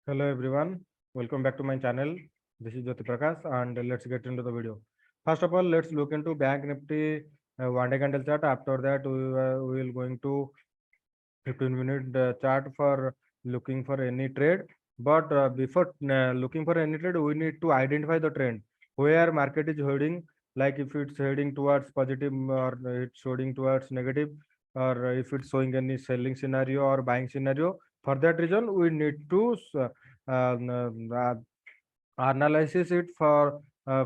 Hello everyone, welcome back to my channel. This is Jyoti Prakash and let's get into the video. First of all, let's look into Bank Nifty one day candle chart. After that, we will going to 15-minute chart for looking for any trade. But before looking for any trade, we need to identify the trend where market is heading. Like if it's heading towards positive or it's heading towards negative, or if it's showing any selling scenario or buying scenario. For that reason, we need to analysis it for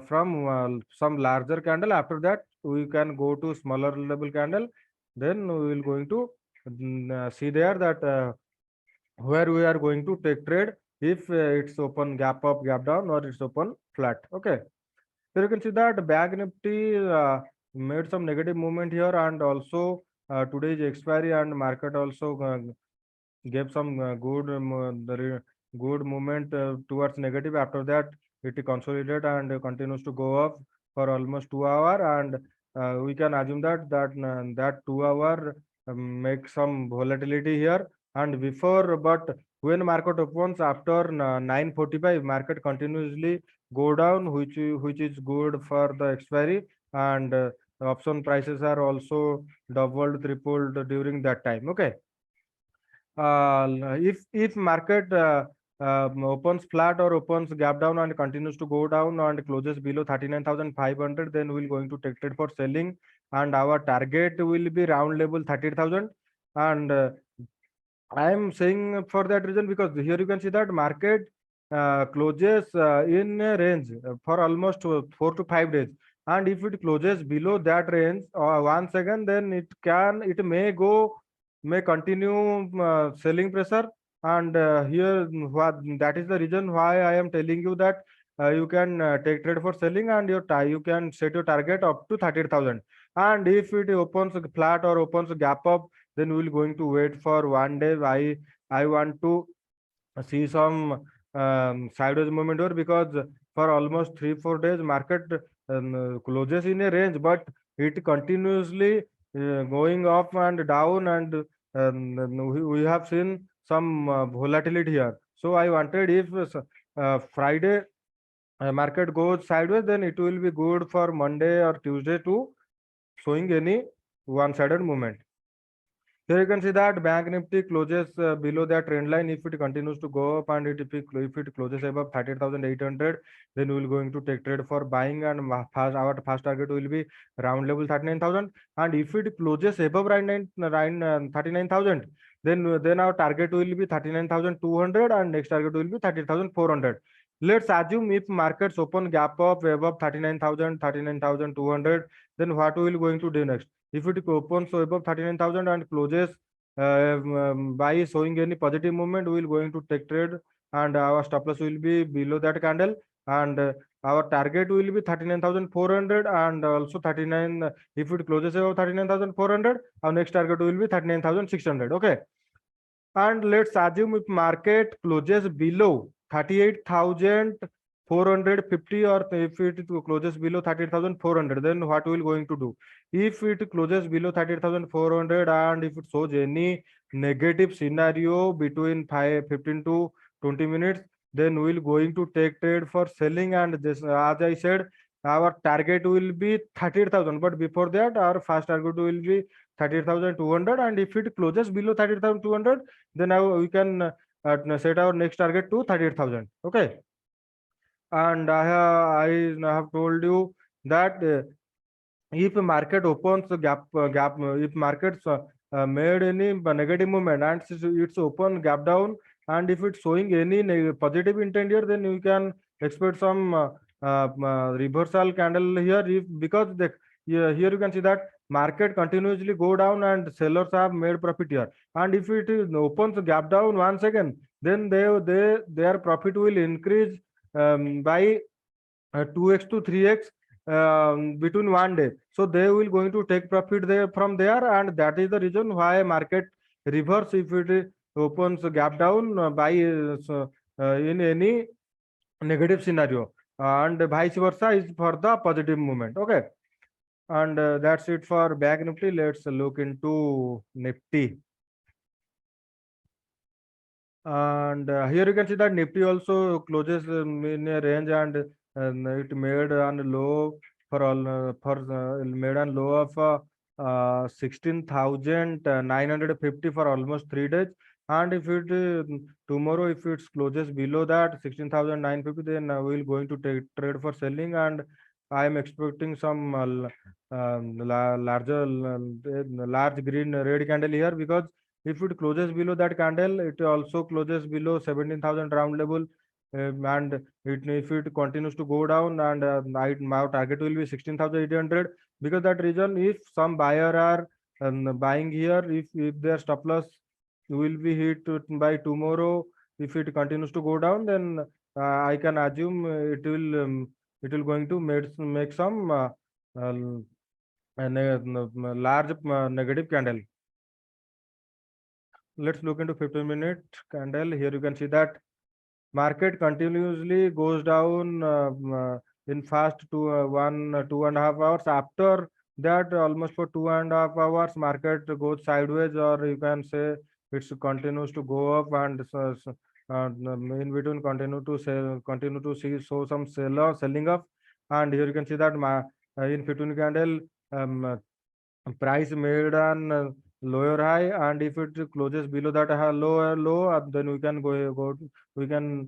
from some larger candle. After that, we can go to smaller level candle. Then we will going to see there that where we are going to take trade if it's open gap up, gap down, or it's open flat. Okay. So you can see that Bank Nifty made some negative movement here, and also today's expiry and market also gave some good movement towards negative. After that, it consolidated and continues to go up for almost 2 hour, and we can assume that 2 hour make some volatility here. And before, but when market opens after 9:45, market continuously go down, which is good for the expiry, and option prices are also doubled, tripled during that time. Okay. If market opens flat or opens gap down and continues to go down and closes below 39,500, then we'll going to take trade for selling, and our target will be round level 30,000. And I am saying for that reason because here you can see that market closes in a range for almost 4 to 5 days, and if it closes below that range once again, then it may continue selling pressure. And here what that is the reason why I am telling you that you can take trade for selling, and you can set your target up to 30,000. And if it opens flat or opens gap up, then we'll going to wait for one day. I want to see some sideways movement here, because for almost 3 4 days market closes in a range, but it continuously going up and down, and we have seen some volatility here. So I wanted, if Friday market goes sideways, then it will be good for Monday or Tuesday to showing any one-sided movement. Here you can see that Bank Nifty closes below that trend line. If it continues to go up, and if it closes above 30,800, then we will going to take trade for buying, and our first target will be round level 39,000. And if it closes above 39,000, then our target will be 39,200, and next target will be 30,400. Let's assume if markets open gap up above 39,000, 39,200, then what we will going to do next? If it opens so above 39,000 and closes by showing any positive movement, we will going to take trade, and our stop loss will be below that candle, and our target will be 39,400, and also 39. If it closes above 39,400, our next target will be 39,600. Okay. And let's assume if market closes below 38,450, or if it closes below 30,400, then what we will going to do? If it closes below 30,400, and if it shows any negative scenario between 15 to 20 minutes, then we will going to take trade for selling. And this, as I said, our target will be 30,000, but before that our first target will be 30,200, and if it closes below 30,200, then now we can set our next target to 38,000. Okay. And I have told you that if market opens gap, if markets made any negative movement and it's open gap down, and if it's showing any positive intent here, then you can expect some reversal candle here. Because here you can see that market continuously go down and sellers have made profit here, and if it opens gap down once again, then their profit will increase by 2x to 3x between one day. So they will going to take profit there from there, and that is the reason why market reverse if it opens gap down in any negative scenario, and vice versa is for the positive movement. Okay. And that's it for Bank Nifty. Let's look into Nifty. And here you can see that Nifty also closes in a range, and it made an low for all made an low of 16,950 for almost 3 days. And if it tomorrow, if it closes below that 16,950, then we'll going to take trade for selling. And I am expecting some larger large green red candle here, because if it closes below that candle, it also closes below 17,000 round level. And if it continues to go down, and my target will be 16,800. Because that reason, if some buyer are buying here, if their stop loss will be hit by tomorrow, if it continues to go down, then I can assume it will going to make some uh, large negative candle. Let's look into 15-minute candle. Here you can see that market continuously goes down in fast to 2.5 hours. After that, almost for 2.5 hours, market goes sideways, or you can say it continues to go up, and in between continue to see show some selling up. And here you can see that in 15 candle, price made an lower high, and if it closes below that low, then we can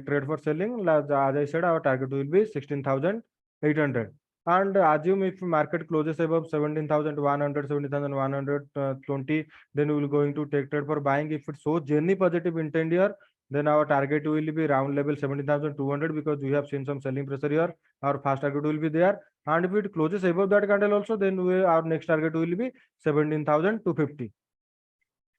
trade for selling. As I said, our target will be 16,800. And assume if market closes above 17,100, 17,120, then we will going to take trade for buying. If it shows genuine positive intent here, then our target will be round level 17,200, because we have seen some selling pressure here. Our fast target will be there. And if it closes above that candle also, then our next target will be 17,250.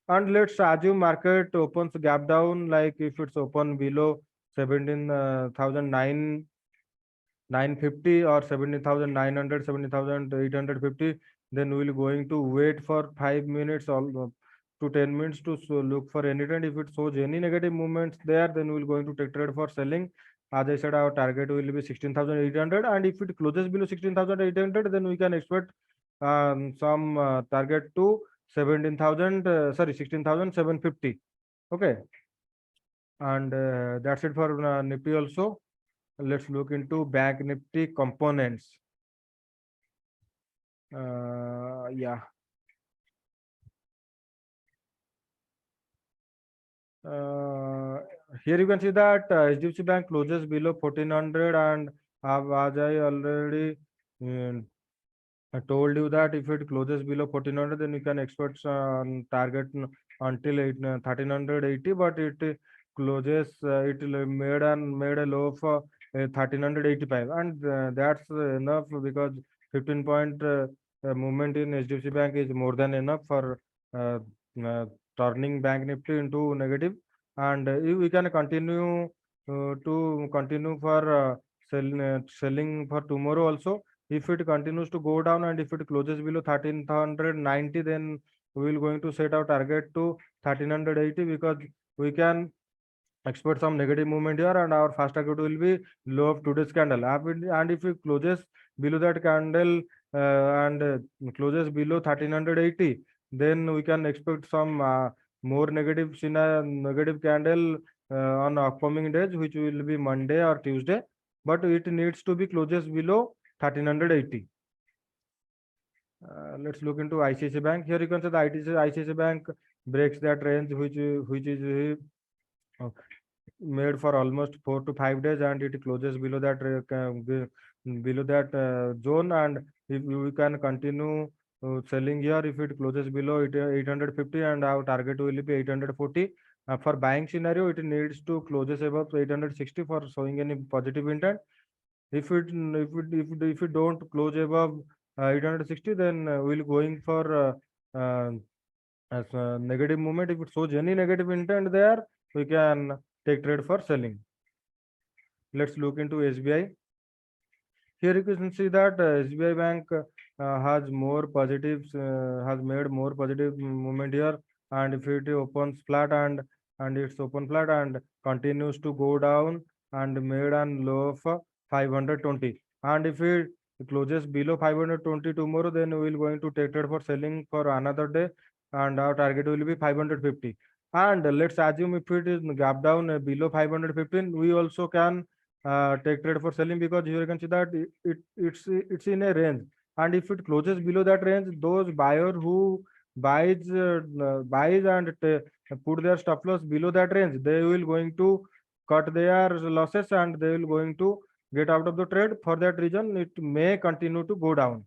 And let's assume market opens gap down, like if it's open below 17,950 or 17,900, 17,850, then we'll going to wait for 5 minutes to 10 minutes to look for any trend. If it shows any negative movements there, then we'll going to take trade for selling. As I said, our target will be 16,800, and if it closes below 16,800, then we can expect some target to 17,000, sorry, 16,750. Okay, and that's it for Nifty also. Let's look into Bank Nifty components. Yeah. Here you can see that HDFC Bank closes below 1400, and as I already I told you that if it closes below 1400, then you can expect target until 1380, but it closes, made a low of 1385, and that's enough, because 15 point movement in HDFC Bank is more than enough for uh, uh, turning Bank Nifty into negative. And if we can continue for selling for tomorrow also. If it continues to go down, and if it closes below 1390, then we will going to set our target to 1380, because we can expect some negative movement here, and our fast target will be low of today's candle. And if it closes below that candle and closes below 1380, then we can expect some more negative negative candle on upcoming days, which will be Monday or Tuesday, but it needs to be closes below 1380. Let's look into ICICI Bank. Here you can see the ICICI Bank breaks that range, which is made for almost 4 to 5 days, and it closes below that zone. And if we can continue selling here, if it closes below 850, and our target will be 840. For buying scenario, it needs to closes above 860 for showing any positive intent. If it don't close above 860, then we'll going for as a negative movement. If it shows any negative intent there, we can take trade for selling. Let's look into SBI. Here you can see that SBI Bank has more positives, has made more positive movement here, and if it opens flat, and it's open flat and continues to go down, and made an low of 520, and if it closes below 520 tomorrow, then we will going to take trade for selling for another day, and our target will be 550. And let's assume if it is gap down below 515, we also can take trade for selling, because here you can see that it's in a range, and if it closes below that range, those buyer who buys and put their stop loss below that range, they will going to cut their losses and they will going to get out of the trade. For that reason, it may continue to go down.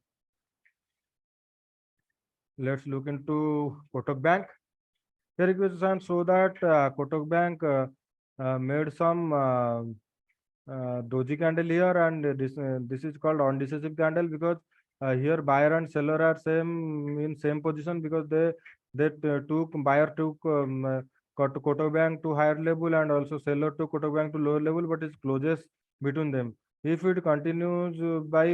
Let's look into Kotak Bank. Here it was show that Kotak Bank made some doji candle here, and this is called undecisive candle, because here buyer and seller are same in same position, because buyer took Kotak Bank to higher level and also seller took Kotak Bank to lower level, but it closes between them. If it continues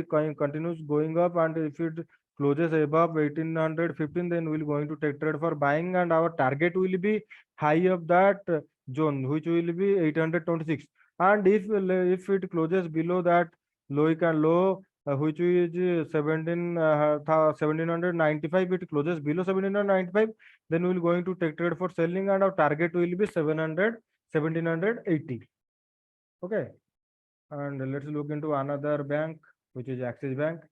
continues going up, and if it closes above 1815, then we'll going to take trade for buying, and our target will be high of that zone, which will be 826. And if it closes below that low, which is 1795, it closes below 1795, then we'll going to take trade for selling, and our target will be 1780. Okay, and let's look into another bank, which is Axis Bank.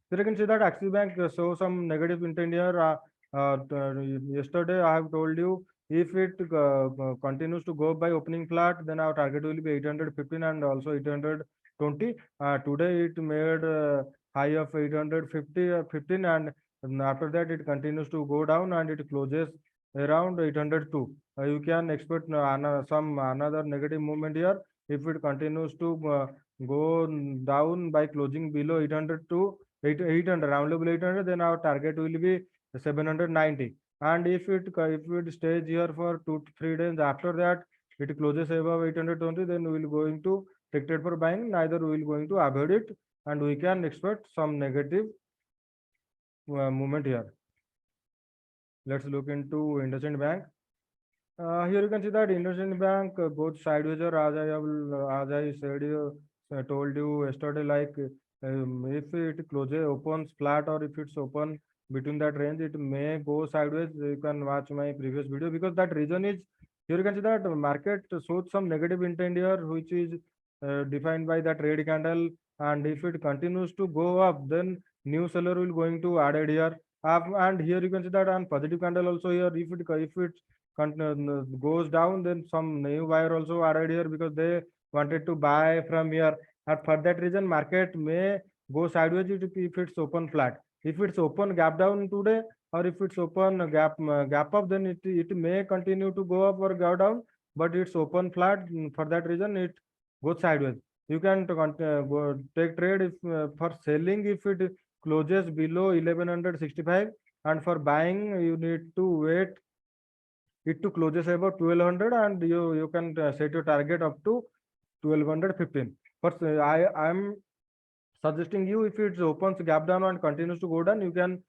So you can see that Axis Bank show some negative intent here. Yesterday I have told you, if it continues to go by opening flat, then our target will be 815 and also 820. Today it made high of 815, and after that it continues to go down and it closes around 802. You can expect another negative movement here. If it continues to go down by closing below 802, 800, round level 800, then our target will be 790. And if it stays here for 2 to 3 days, after that it closes above 820, then we will going to take trade for buying. Neither we will going to avoid it, and we can expect some negative movement here. Let's look into Indigent Bank. Here you can see that Indigent Bank goes sideways, or as I said told you yesterday, like if it closes opens flat, or if it's open between that range, it may go sideways. You can watch my previous video, because that reason is, here you can see that market shows some negative intent here, which is defined by that red candle, and if it continues to go up, then new seller will going to added here. And here you can see that on positive candle also here, if it goes down, then some new buyer also added here, because they wanted to buy from here. And for that reason, market may go sideways if it's open flat. If it's open gap down today, or if it's open gap up, then it may continue to go up or go down, but it's open flat. For that reason, it goes sideways. You can go take trade if for selling, if it closes below 1165, and for buying you need to wait it to closes about 1200, and you can set your target up to 1215. But I'm suggesting you, if it opens gap down and continues to go down, you can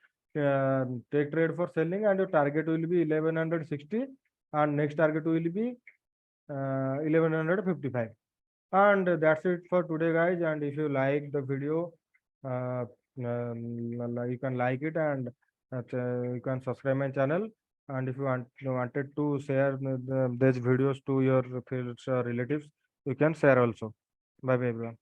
take trade for selling, and your target will be 1160, and next target will be 1155. And that's it for today, guys. And if you like the video, you can like it, and you can subscribe my channel. And if you wanted to share these videos to your relatives, you can share also. Bye bye, everyone.